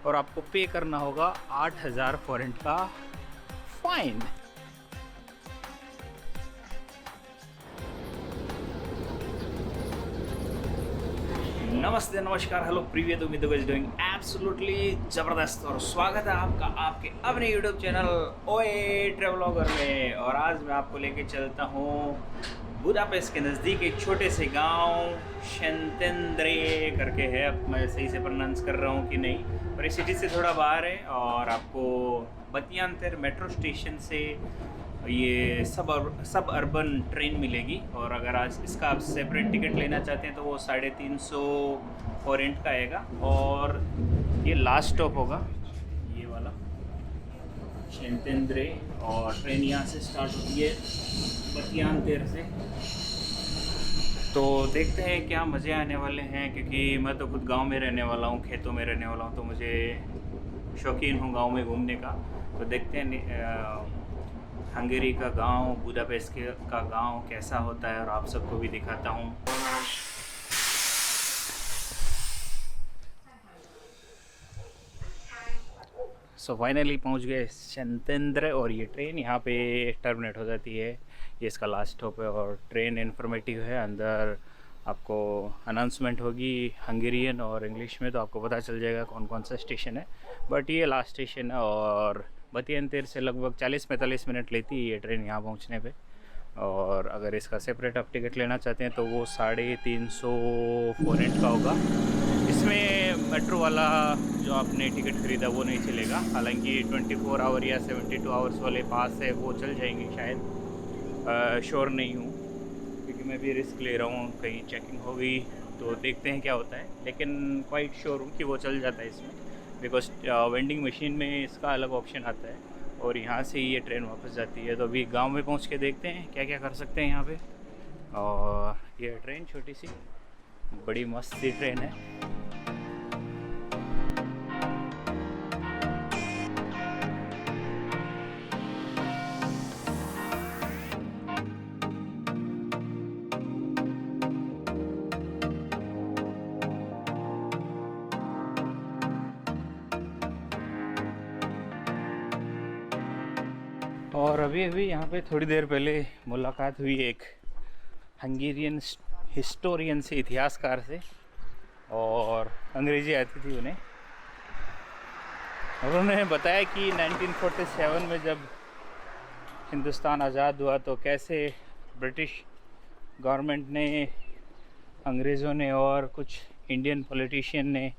और आपको पे करना होगा 8,000 फॉरेन का फाइन। नमस्ते, नमस्कार, हेलो, प्रीवियत, उम्मीद है डूइंग एब्सोल्युटली ज़बरदस्त। और स्वागत है आपका आपके अपने यूट्यूब चैनल ओए ट्रैवलॉगर में। और आज मैं आपको लेके चलता हूँ बुडापेस्ट के नज़दीक एक छोटे से गांव शेंतेंद्रे करके है। अब मैं सही से प्रोनाउंस कर रहा हूँ कि नहीं, पर इस सिटी से थोड़ा बाहर है। और आपको बतियांतर मेट्रो स्टेशन से ये सब अर्बन ट्रेन मिलेगी। और अगर आज इसका आप सेपरेट टिकट लेना चाहते हैं तो वो 350 फॉरेंट का आएगा। और ये लास्ट स्टॉप होगा, ये वाला शेंतेंद्रे। और ट्रेन यहाँ से स्टार्ट होती है बतियांतर से। तो देखते हैं क्या मज़े आने वाले हैं, क्योंकि मैं तो खुद गांव में रहने वाला हूँ, खेतों में रहने वाला हूँ, तो मुझे शौकीन हूँ गांव में घूमने का। तो देखते हैं हंगेरी का गांव, बुडापेस्ट का गांव कैसा होता है, और आप सबको भी दिखाता हूँ। सो फाइनली पहुँच गए शेंतेंद्रे। और ये ट्रेन यहाँ पे टर्मिनेट हो जाती है, ये इसका लास्ट स्टॉप है। और ट्रेन इन्फॉर्मेटिव है, अंदर आपको अनाउंसमेंट होगी हंगेरियन और इंग्लिश में, तो आपको पता चल जाएगा कौन कौन सा स्टेशन है। बट ये लास्ट स्टेशन है और बतियांतर से लगभग 40-45 मिनट लेती है ये ट्रेन यहाँ पहुँचने पे। और अगर इसका सेपरेट आप टिकट लेना चाहते हैं तो वो 350 फॉरेंट का होगा। इसमें मेट्रो वाला जो आपने टिकट ख़रीदा वो नहीं चलेगा, हालांकि 24 आवर या 72 आवर्स वाले पास है वो चल जाएंगे शायद। श्योर नहीं हूँ, क्योंकि मैं भी रिस्क ले रहा हूँ, कहीं चेकिंग हो गई तो देखते हैं क्या होता है। लेकिन क्वाइट श्योर हूँ कि वो चल जाता है इसमें, बिकॉज वेंडिंग मशीन में इसका अलग ऑप्शन आता है। और यहाँ से ये ट्रेन वापस जाती है। तो अभी गांव में पहुँच के देखते हैं क्या क्या कर सकते हैं यहाँ पे। और ये ट्रेन छोटी सी बड़ी मस्त सी ट्रेन है। और अभी अभी यहाँ पे थोड़ी देर पहले मुलाकात हुई एक हंगेरियन हिस्टोरियन से, इतिहासकार से। और अंग्रेजी आती थी उन्हें। और उन्होंने बताया कि 1947 में जब हिंदुस्तान आज़ाद हुआ तो कैसे ब्रिटिश गवर्नमेंट ने, अंग्रेज़ों ने और कुछ इंडियन पॉलिटिशियन ने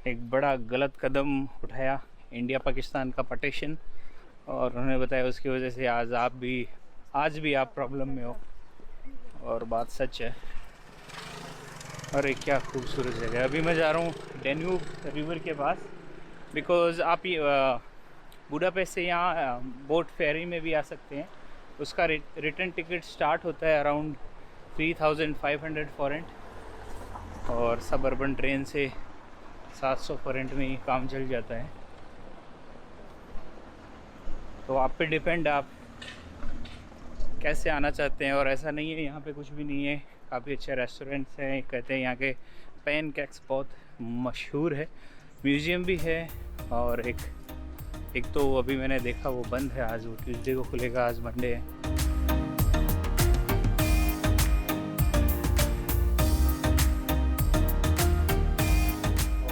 एक बड़ा गलत कदम उठाया, इंडिया पाकिस्तान का पार्टीशन। और उन्होंने बताया उसकी वजह से आज भी आप प्रॉब्लम में हो। और बात सच है। अरे क्या खूबसूरत जगह है। अभी मैं जा रहा हूँ डेन्यूब रिवर के पास, बिकॉज़ आप ये बुडापेस्ट से यहाँ बोट फेरी में भी आ सकते हैं। उसका रिटर्न टिकट स्टार्ट होता है अराउंड 3,500 फॉरेंट। और सब अर्बन ट्रेन से 700 फॉरेंट में ही काम चल जाता है। तो आप पे डिपेंड, आप कैसे आना चाहते हैं। और ऐसा नहीं है यहाँ पे कुछ भी नहीं है, काफ़ी अच्छे रेस्टोरेंट्स हैं। कहते हैं यहाँ के पैनकेक्स बहुत मशहूर है। म्यूज़ियम भी है। और एक तो अभी मैंने देखा वो बंद है, आज वो ट्यूसडे को खुलेगा, आज मंडे है।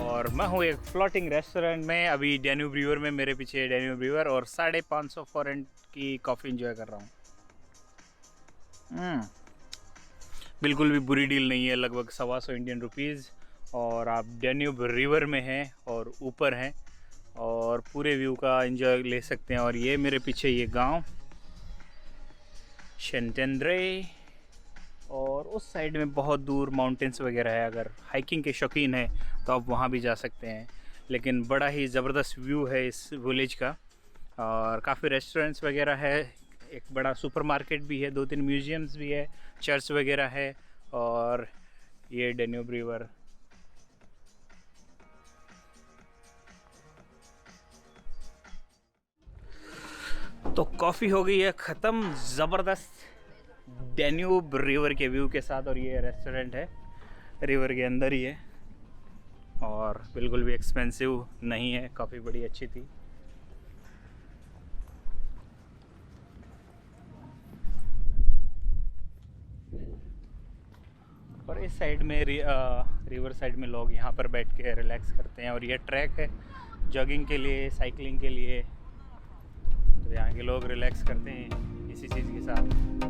और मैं हूँ एक फ्लोटिंग रेस्टोरेंट में, अभी डेन्यूब रिवर में, मेरे पीछे डेन्यूब रिवर। और 550 फॉरेंट की कॉफ़ी इंजॉय कर रहा हूँ। बिल्कुल भी बुरी डील नहीं है, लगभग 125 इंडियन रुपीज़। और आप डेन्यूब रिवर में हैं और ऊपर हैं, और पूरे व्यू का एंजॉय ले सकते हैं। और ये मेरे पीछे ये गांव शेंतेंद्रे। और उस साइड में बहुत दूर माउंटेन्स वगैरह है, अगर हाइकिंग के शौकीन हैं तो आप वहाँ भी जा सकते हैं। लेकिन बड़ा ही ज़बरदस्त व्यू है इस विलेज का। और काफ़ी रेस्टोरेंट्स वगैरह है, एक बड़ा सुपरमार्केट भी है, 2-3 म्यूज़ियम्स भी है, चर्च वगैरह है। और ये डेन्यूब रिवर। तो कॉफ़ी हो गई है ख़त्म, ज़बरदस्त डेन्यूब रिवर के व्यू के साथ। और ये रेस्टोरेंट है, रिवर के अंदर ही है। और बिल्कुल भी एक्सपेंसिव नहीं है, काफ़ी बड़ी अच्छी थी। और इस साइड में रिवर साइड में लोग यहाँ पर बैठ के रिलैक्स करते हैं। और ये ट्रैक है जॉगिंग के लिए, साइकिलिंग के लिए, तो यहाँ के लोग रिलैक्स करते हैं इसी चीज़ के साथ।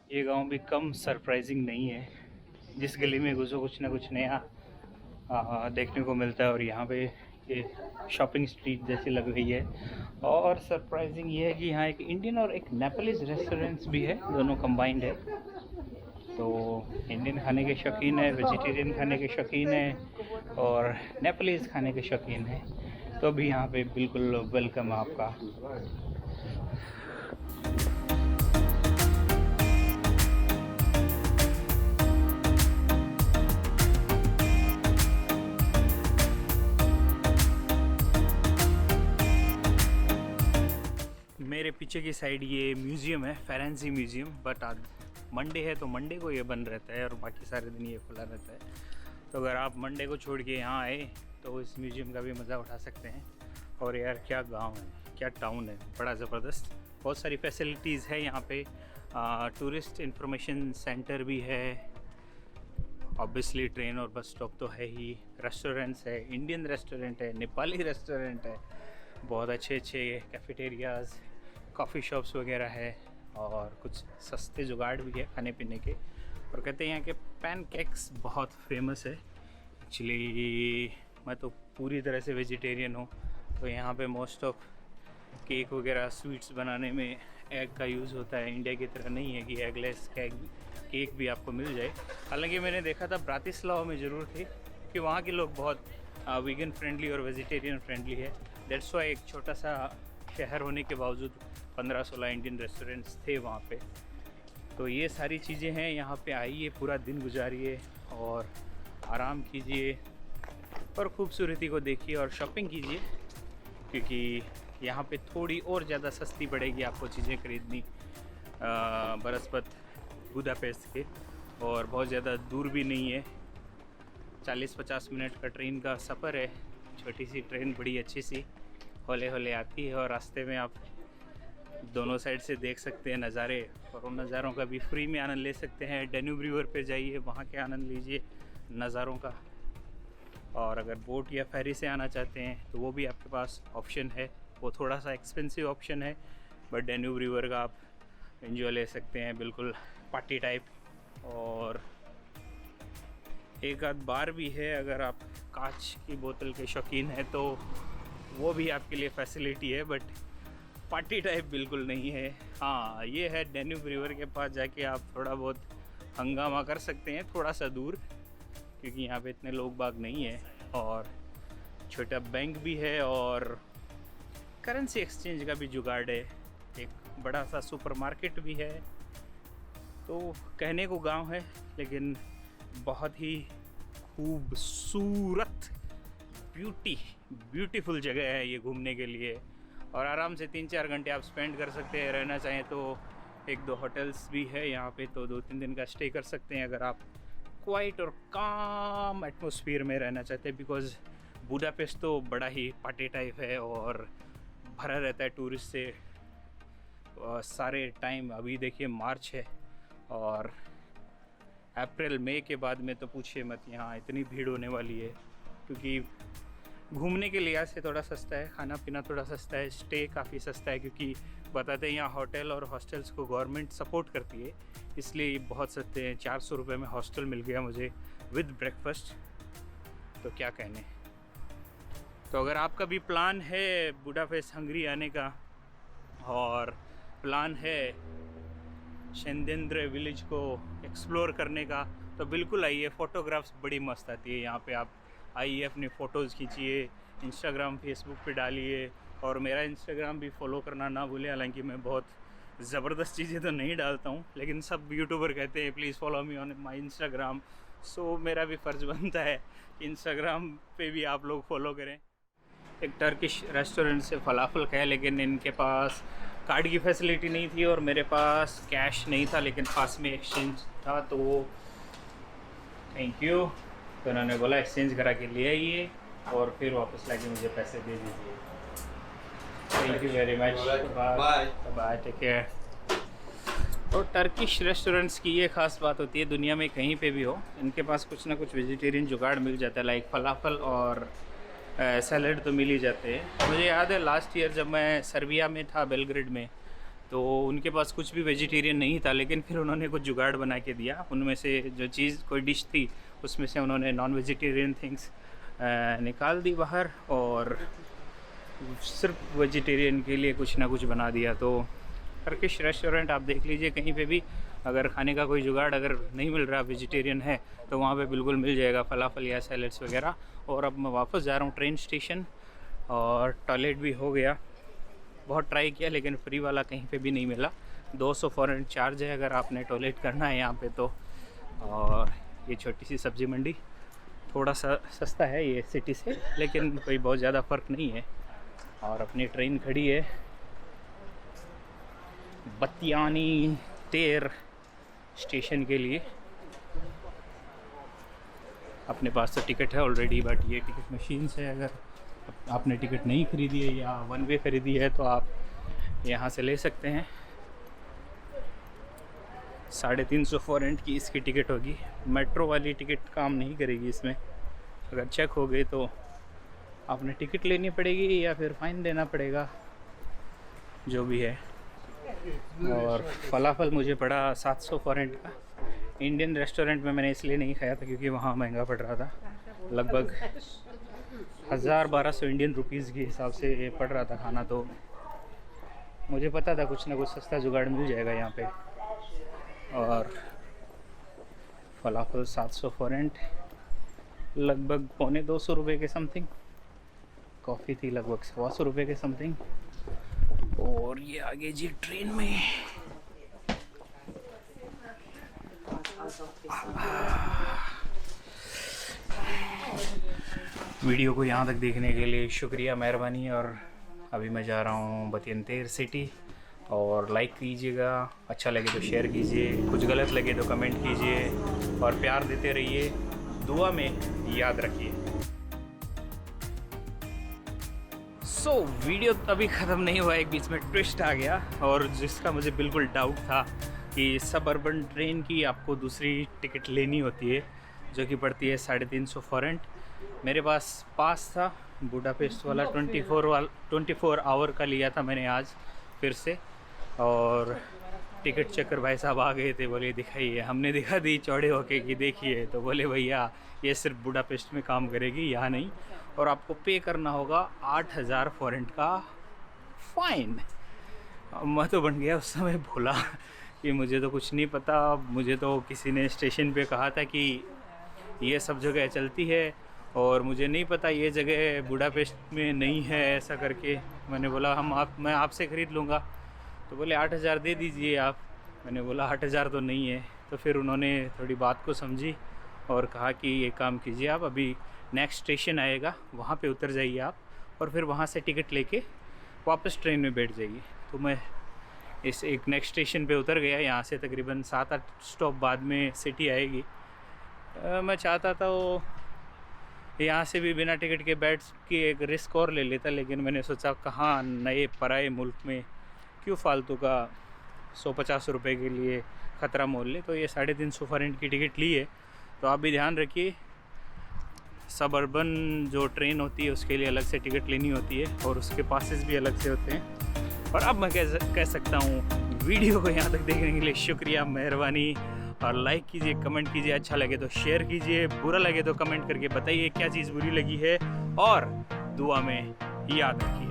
ये गांव भी कम सरप्राइजिंग नहीं है, जिस गली में घुसो कुछ ना कुछ नया देखने को मिलता है। और यहाँ पे ये शॉपिंग स्ट्रीट जैसी लग रही है। और सरप्राइजिंग ये है कि यहाँ एक इंडियन और एक नेपालीज रेस्टोरेंट्स भी है, दोनों कंबाइंड है। तो इंडियन खाने के शौकीन है, वेजिटेरियन खाने के शौकीन है और नेपालीज खाने के शौकीन है, तो भी यहाँ पे बिल्कुल वेलकम है आपका। मेरे पीछे की साइड ये म्यूज़ियम है, फेरेंसी म्यूज़ियम, बट आज मंडे है तो मंडे को ये बंद रहता है और बाकी सारे दिन ये खुला रहता है। तो अगर आप मंडे को छोड़ के यहाँ आए तो इस म्यूज़ियम का भी मज़ा उठा सकते हैं। और यार क्या गांव है, क्या टाउन है, बड़ा ज़बरदस्त। बहुत सारी फैसिलिटीज़ है यहाँ पे। टूरिस्ट इंफॉर्मेशन सेंटर भी है, ऑब्वियसली ट्रेन और बस स्टॉप तो है ही। रेस्टोरेंट्स है, इंडियन रेस्टोरेंट है, नेपाली रेस्टोरेंट है, बहुत अच्छे अच्छे कैफेटेरियाज़, कॉफ़ी शॉप्स वगैरह है और कुछ सस्ते जुगाड़ भी है खाने पीने के। और कहते हैं यहाँ के पैनकेक्स बहुत फेमस है। एक्चुअली मैं तो पूरी तरह से वेजिटेरियन हूँ, तो यहाँ पे मोस्ट ऑफ केक वगैरह स्वीट्स बनाने में एग का यूज़ होता है। इंडिया की तरह नहीं है कि एगलेस केक भी आपको मिल जाए। हालांकि मैंने देखा था ब्रातिस्लावा में ज़रूर थे कि वहाँ के लोग बहुत वीगन फ्रेंडली और वेजिटेरियन फ्रेंडली है। दैट्स वाई एक छोटा सा शहर होने के बावजूद 15-16 इंडियन रेस्टोरेंट्स थे वहाँ पे। तो ये सारी चीज़ें हैं, यहाँ पे आइए, पूरा दिन गुजारिए और आराम कीजिए और ख़ूबसूरती को देखिए और शॉपिंग कीजिए, क्योंकि यहाँ पे थोड़ी और ज़्यादा सस्ती पड़ेगी आपको चीज़ें खरीदनी बरसपत बुडापेस्ट के, और बहुत ज़्यादा दूर भी नहीं है। 40-50 मिनट का ट्रेन का सफ़र है। छोटी सी ट्रेन बड़ी अच्छी सी हौले हौले आती है और रास्ते में आप दोनों साइड से देख सकते हैं नज़ारे, और उन नज़ारों का भी फ्री में आनंद ले सकते हैं। डेन्यूब रिवर पे जाइए, वहाँ के आनंद लीजिए नज़ारों का। और अगर बोट या फेरी से आना चाहते हैं तो वो भी आपके पास ऑप्शन है। वो थोड़ा सा एक्सपेंसिव ऑप्शन है, बट डेन्यूब रिवर का आप एंजॉय ले सकते हैं, बिल्कुल पार्टी टाइप। और एक आध बार भी है, अगर आप कांच की बोतल के शौकीन हैं तो वो भी आपके लिए फैसिलिटी है, बट पार्टी टाइप बिल्कुल नहीं है। हाँ, ये है डेन्यूब रिवर के पास जाके आप थोड़ा बहुत हंगामा कर सकते हैं, थोड़ा सा दूर, क्योंकि यहाँ पे इतने लोग बाग नहीं है। और छोटा बैंक भी है और करेंसी एक्सचेंज का भी जुगाड़ है, एक बड़ा सा सुपरमार्केट भी है। तो कहने को गांव है, लेकिन बहुत ही खूबसूरत ब्यूटीफुल जगह है ये घूमने के लिए। और आराम से 3-4 घंटे आप स्पेंड कर सकते हैं। रहना चाहें तो 1-2 होटल्स भी है यहाँ पे, तो 2-3 दिन का स्टे कर सकते हैं अगर आप क्वाइट और काम एटमॉस्फेयर में रहना चाहते हैं। बिकॉज़ बुडापेस्ट तो बड़ा ही पार्टी टाइप है और भरा रहता है टूरिस्ट से सारे टाइम। अभी देखिए मार्च है और अप्रैल मई के बाद में तो पूछिए मत, यहाँ इतनी भीड़ होने वाली है। क्योंकि घूमने के लिहाज से थोड़ा सस्ता है, खाना पीना थोड़ा सस्ता है, स्टे काफ़ी सस्ता है, क्योंकि बताते हैं यहाँ होटल और हॉस्टल्स को गवर्नमेंट सपोर्ट करती है, इसलिए ये बहुत सस्ते हैं। 400 रुपये में हॉस्टल मिल गया मुझे विद ब्रेकफास्ट, तो क्या कहने। तो अगर आपका भी प्लान है बुडापेस्ट हंगरी आने का और प्लान है शेंदेंद्रे विलेज को एक्सप्लोर करने का, तो बिल्कुल आइए। फ़ोटोग्राफ्स बड़ी मस्त आती है यहाँ पे, आप आइए अपनी फ़ोटोज़ खींचिए, इंस्टाग्राम फेसबुक पे डालिए। और मेरा इंस्टाग्राम भी फॉलो करना ना भूलें, हालांकि मैं बहुत ज़बरदस्त चीज़ें तो नहीं डालता हूँ, लेकिन सब यूट्यूबर कहते हैं please follow me on my Instagram, so मेरा भी फ़र्ज़ बनता है कि इंस्टाग्राम पे भी आप लोग फॉलो करें। एक टर्किश रेस्टोरेंट से फ़लाफल खाया, लेकिन इनके पास कार्ड की फैसिलिटी नहीं थी और मेरे पास कैश नहीं था, लेकिन पास में एक्सचेंज था, तो थैंक यू। तो उन्होंने बोला एक्सचेंज करा के ले आइए और फिर वापस लाके मुझे पैसे दे दीजिए। Thank you very much, bye bye, take care. और टर्किश रेस्टोरेंट्स की ये ख़ास बात होती है, दुनिया में कहीं पे भी हो इनके पास कुछ ना कुछ वेजिटेरियन जुगाड़ मिल जाता है, लाइक फ़लाफल और सैलड तो मिल ही जाते हैं। मुझे याद है लास्ट ईयर जब मैं सर्बिया में था, बेलग्रेड में, तो उनके पास कुछ भी वेजिटेरियन नहीं था, लेकिन फिर उन्होंने कुछ जुगाड़ बना के दिया। उनमें से जो चीज़ कोई डिश थी उसमें से उन्होंने नॉन वेजिटेरियन थिंग्स निकाल दी बाहर और सिर्फ वेजिटेरियन के लिए कुछ ना कुछ बना दिया। तो टर्किश रेस्टोरेंट आप देख लीजिए, कहीं पे भी अगर खाने का कोई जुगाड़ अगर नहीं मिल रहा, वेजिटेरियन है, तो वहाँ पे बिल्कुल मिल जाएगा फ़लाफल या सैलड्स वगैरह। और अब मैं वापस जा रहा हूँ ट्रेन स्टेशन और टॉयलेट भी हो गया। बहुत ट्राई किया लेकिन फ्री वाला कहीं पे भी नहीं मिला। 200 फॉरेन चार्ज है अगर आपने टॉयलेट करना है यहाँ पे तो। और ये छोटी सी सब्ज़ी मंडी थोड़ा सा सस्ता है ये सिटी से, लेकिन कोई बहुत ज़्यादा फ़र्क नहीं है। और अपनी ट्रेन खड़ी है बतियानी तेर स्टेशन के लिए। अपने पास तो टिकट है ऑलरेडी, बट ये टिकट मशीन से अगर आपने टिकट नहीं खरीदी है या वन वे खरीदी है तो आप यहाँ से ले सकते हैं। 350 फॉरेंट की इसकी टिकट होगी। मेट्रो वाली टिकट काम नहीं करेगी इसमें, अगर चेक हो गई तो आपने टिकट लेनी पड़ेगी या फिर फ़ाइन देना पड़ेगा, जो भी है। और फ़लाफल मुझे पड़ा 700 फॉरेंट का। इंडियन रेस्टोरेंट में मैंने इसलिए नहीं खाया था क्योंकि वहाँ महंगा पड़ रहा था, लगभग 1000-1200 इंडियन रुपीज़ के हिसाब से पड़ रहा था खाना। तो मुझे पता था कुछ ना कुछ सस्ता जुगाड़ मिल जाएगा यहाँ पे। और फ़लाफल 700 फॉरेंट, लगभग पौने 200 रुपये के समथिंग। कॉफ़ी थी लगभग 125 रुपये के समथिंग। और ये आगे जी ट्रेन में वीडियो को यहाँ तक देखने के लिए शुक्रिया, मेहरबानी। और अभी मैं जा रहा हूँ बतियनतेर सिटी। और लाइक कीजिएगा, अच्छा लगे तो शेयर कीजिए, कुछ गलत लगे तो कमेंट कीजिए और प्यार देते रहिए, दुआ में याद रखिए। सो वीडियो अभी ख़त्म नहीं हुआ, एक बीच में ट्विस्ट आ गया और जिसका मुझे बिल्कुल डाउट था कि सबअर्बन ट्रेन की आपको दूसरी टिकट लेनी होती है जो कि पड़ती है 350 फॉरेंट। मेरे पास था बुडापेस्ट वाला 24 आवर का लिया था मैंने आज फिर से। और टिकट चेकर भाई साहब आ गए थे, बोले दिखाइए। हमने दिखा दी चौड़े होके कि देखिए, तो बोले भैया ये सिर्फ बुडापेस्ट में काम करेगी, यहाँ नहीं, और आपको पे करना होगा 8000 फॉरेंट का फ़ाइन। मैं तो बन गया उस समय, भूला कि मुझे तो कुछ नहीं पता। मुझे तो किसी ने स्टेशन पे कहा था कि ये सब जगह चलती है और मुझे नहीं पता ये जगह बुडापेस्ट में नहीं है, ऐसा करके। मैंने बोला मैं आपसे ख़रीद लूँगा। तो बोले 8000 दे दीजिए आप। मैंने बोला 8000 तो नहीं है। तो फिर उन्होंने थोड़ी बात को समझी और कहा कि ये काम कीजिए, आप अभी नेक्स्ट स्टेशन आएगा वहाँ पे उतर जाइए आप, और फिर वहाँ से टिकट लेके वापस ट्रेन में बैठ जाइए। तो मैं इस एक नेक्स्ट स्टेशन पे उतर गया। यहाँ से तकरीबन 7-8 स्टॉप बाद में सिटी आएगी। मैं चाहता था वो यहाँ से भी बिना टिकट के बैठ के एक रिस्क और ले लेता, लेकिन मैंने सोचा कहाँ नए पराए मुल्क में क्यों फालतू का 150 रुपये के लिए ख़तरा मोल ले। तो ये 350 फॉरेंट की टिकट ली है। तो आप भी ध्यान रखिए, सबअर्बन जो ट्रेन होती है उसके लिए अलग से टिकट लेनी होती है और उसके पासेस भी अलग से होते हैं। और अब मैं कह सकता हूँ वीडियो को यहाँ तक देखने के लिए शुक्रिया, मेहरबानी। और लाइक कीजिए, कमेंट कीजिए, अच्छा लगे तो शेयर कीजिए, बुरा लगे तो कमेंट करके बताइए क्या चीज़ बुरी लगी है, और दुआ में याद रखिए।